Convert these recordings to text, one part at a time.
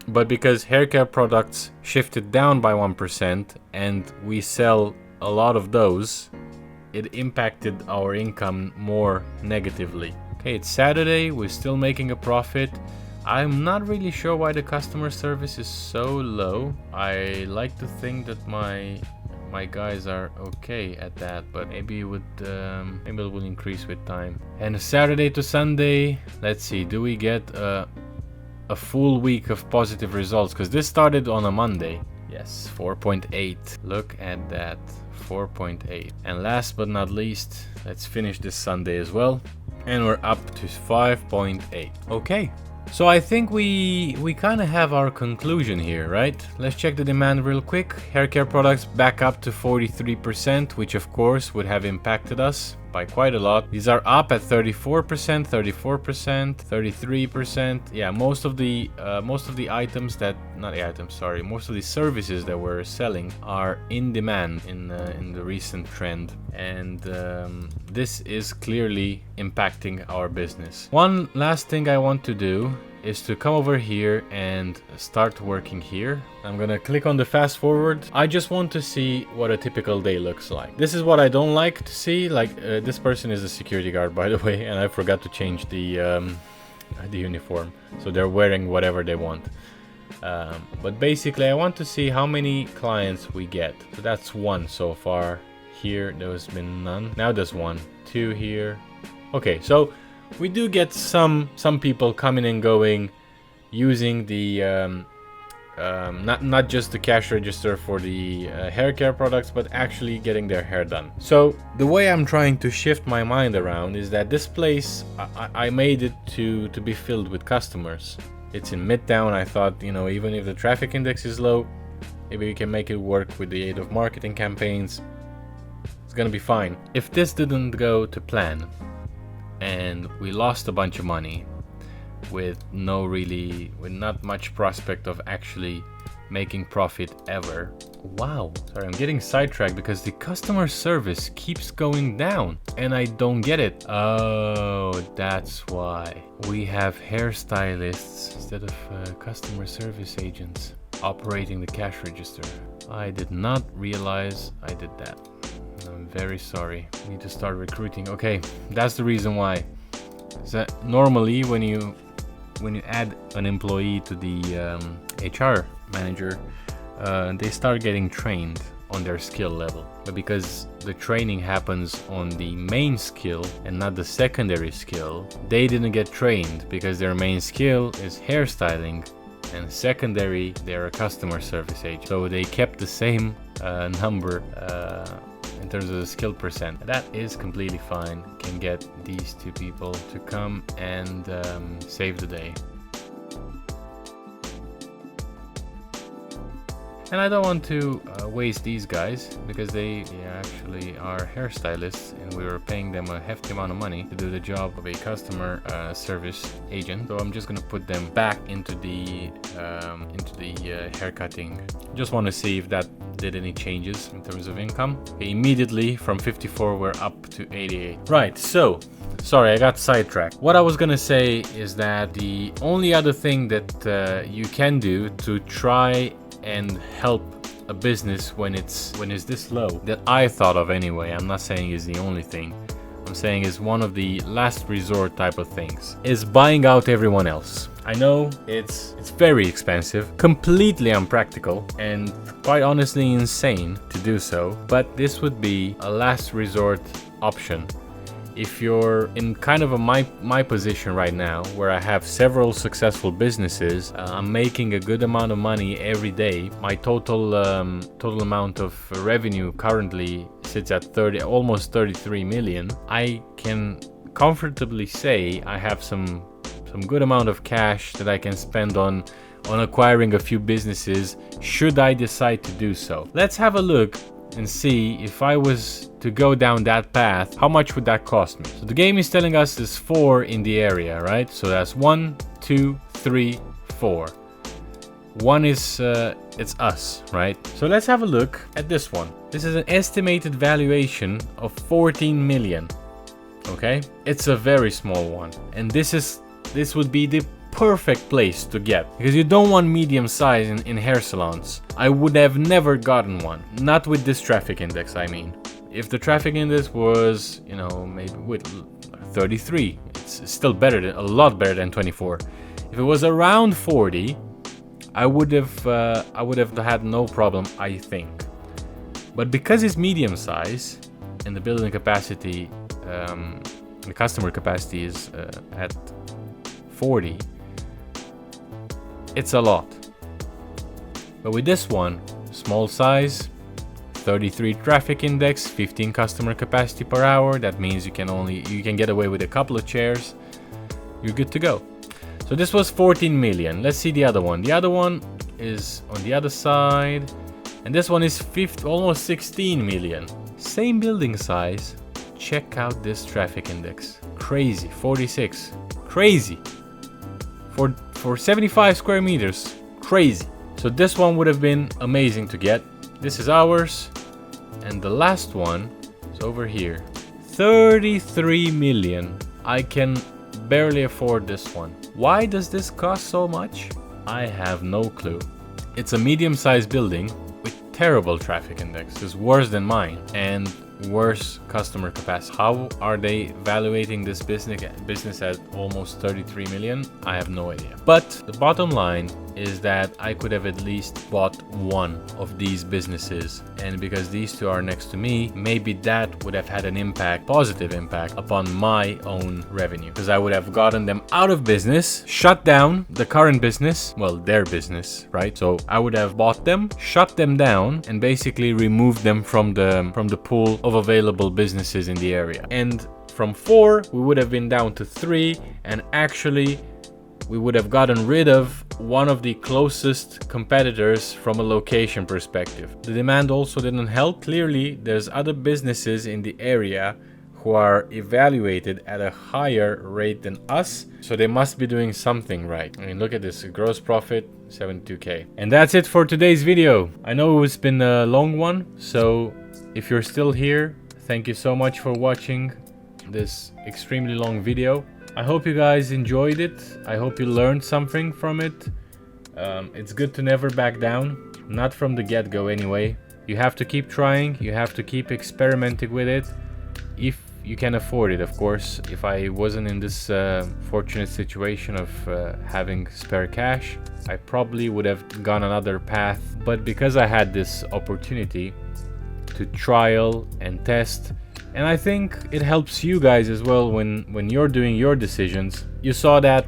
But because hair care products shifted down by 1% and we sell a lot of those, it impacted our income more negatively. Okay, it's Saturday, we're still making a profit. I'm not really sure why the customer service is so low. I like to think that my guys are okay at that, but maybe it will increase with time. And Saturday to Sunday, let's see, do we get a full week of positive results? Because this started on a Monday. Yes, 4.8. Look at that, 4.8. And last but not least, let's finish this Sunday as well. And we're up to 5.8. Okay. So I think we kind of have our conclusion here, right? Let's check the demand real quick. Hair care products back up to 43%, which of course would have impacted us by quite a lot. These are up at 34%, 34%, 33%. Yeah, most of the items that, not the items, sorry, most of the services that we're selling are in demand in the recent trend, and this is clearly impacting our business. One last thing I want to do is to come over here and start working here. I'm gonna click on the fast forward. I just want to see what a typical day looks like. This is what I don't like to see. Like this person is a security guard, by the way, and I forgot to change the uniform, so they're wearing whatever they want. But basically I want to see how many clients we get. So that's one so far. Here there's been none. Now there's 1, 2 here. Okay, so we do get some people coming and going, using the not just the cash register for the hair care products, but actually getting their hair done. So the way I'm trying to shift my mind around is that this place, I made it to be filled with customers. It's in Midtown. I thought, you know, even if the traffic index is low, maybe we can make it work with the aid of marketing campaigns. It's gonna be fine. If this didn't go to plan and we lost a bunch of money with not much prospect of actually making profit ever. Wow, sorry, I'm getting sidetracked because the customer service keeps going down and I don't get it. Oh, that's why. We have hairstylists instead of customer service agents operating the cash register. I did not realize I did that. I'm very sorry. I need to start recruiting. Okay, that's the reason why. So normally when you add an employee to the HR manager, they start getting trained on their skill level. But because the training happens on the main skill and not the secondary skill, they didn't get trained because their main skill is hairstyling, and secondary, they're a customer service agent. So they kept the same number in terms of the skill percent. That is completely fine. Can get these two people to come and save the day. And I don't want to waste these guys because they actually are hairstylists and we were paying them a hefty amount of money to do the job of a customer service agent. So I'm just gonna put them back into the haircutting. Just want to see if that did any changes in terms of income. Okay, immediately from 54 we're up to 88. Right, so sorry, I got sidetracked. What I was gonna say is that the only other thing that you can do to try and help a business when it's this low, that I thought of anyway, I'm not saying is the only thing, I'm saying is one of the last resort type of things, is buying out everyone else. I know it's very expensive, completely unpractical, and quite honestly insane to do so, but this would be a last resort option. If you're in kind of my position right now, where I have several successful businesses, I'm making a good amount of money every day. My total amount of revenue currently sits at almost 33 million. I can comfortably say I have some good amount of cash that I can spend on acquiring a few businesses should I decide to do so. Let's have a look and see, if I was to go down that path, how much would that cost me? So the game is telling us there's 4 in the area, right? So that's 1, 2, 3, 4. One is it's us, right? So let's have a look at this one. This is an estimated valuation of 14 million. Okay, it's a very small one, and this would be the perfect place to get, because you don't want medium size in hair salons. I would have never gotten one, not with this traffic index, I mean. If the traffic index was, you know, maybe with 33, it's still better than, a lot better than 24. If it was around 40, I would have had no problem, I think. But because it's medium size and the building capacity, the customer capacity is at 40, it's a lot. But with this one, small size, 33 traffic index, 15 customer capacity per hour, that means you can get away with a couple of chairs, you're good to go. So this was 14 million. Let's see the other one. The other one is on the other side, and this one is almost 16 million. Same building size. Check out this traffic index. Crazy. 46. Crazy. For 75 square meters. Crazy. So this one would have been amazing to get. This is ours. And the last one is over here. 33 million. I can barely afford this one. Why does this cost so much? I have no clue. It's a medium-sized building with terrible traffic index. It's worse than mine and worse customer capacity. How are they evaluating this business at almost 33 million? I have no idea. But the bottom line is that I could have at least bought one of these businesses, and because these two are next to me, maybe that would have had an impact, positive impact, upon my own revenue, because I would have gotten them out of business, shut down the current business, well, their business, right? So I would have bought them, shut them down, and basically removed them from the pool of available businesses in the area. And from 4 we would have been down to 3, and actually we would have gotten rid of one of the closest competitors from a location perspective. The demand also didn't help. Clearly, there's other businesses in the area who are evaluated at a higher rate than us, so they must be doing something right. I mean, look at this, gross profit 72k. And that's it for today's video. I know it's been a long one, so if you're still here, thank you so much for watching this extremely long video. I hope you guys enjoyed it. I hope you learned something from it. It's good to never back down, not from the get-go anyway. You have to keep trying, you have to keep experimenting with it, if you can afford it, of course. If I wasn't in this fortunate situation of having spare cash, I probably would have gone another path. But because I had this opportunity to trial and test, and I think it helps you guys as well when you're doing your decisions. You saw that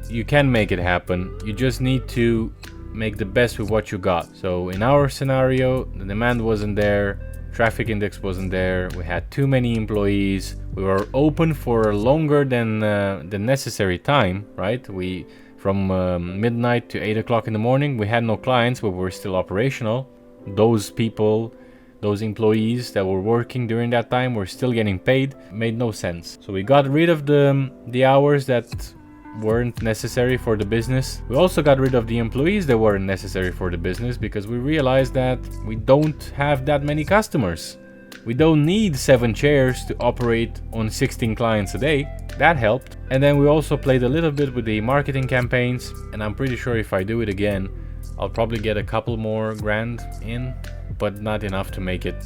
you can make it happen. You just need to make the best with what you got. So in our scenario, the demand wasn't there, traffic index wasn't there, we had too many employees, we were open for longer than the necessary time, right? From midnight to 8 o'clock in the morning, we had no clients, but we were still operational. Those employees that were working during that time were still getting paid. Made no sense. So we got rid of the hours that weren't necessary for the business. We also got rid of the employees that weren't necessary for the business, because we realized that we don't have that many customers. We don't need 7 chairs to operate on 16 clients a day. That helped. And then we also played a little bit with the marketing campaigns, and I'm pretty sure if I do it again, I'll probably get a couple more grand in, but not enough to make it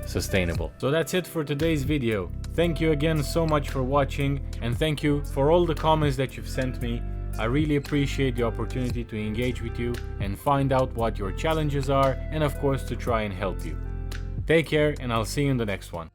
sustainable. So that's it for today's video. Thank you again so much for watching, and thank you for all the comments that you've sent me. I really appreciate the opportunity to engage with you and find out what your challenges are, and of course to try and help you. Take care, and I'll see you in the next one.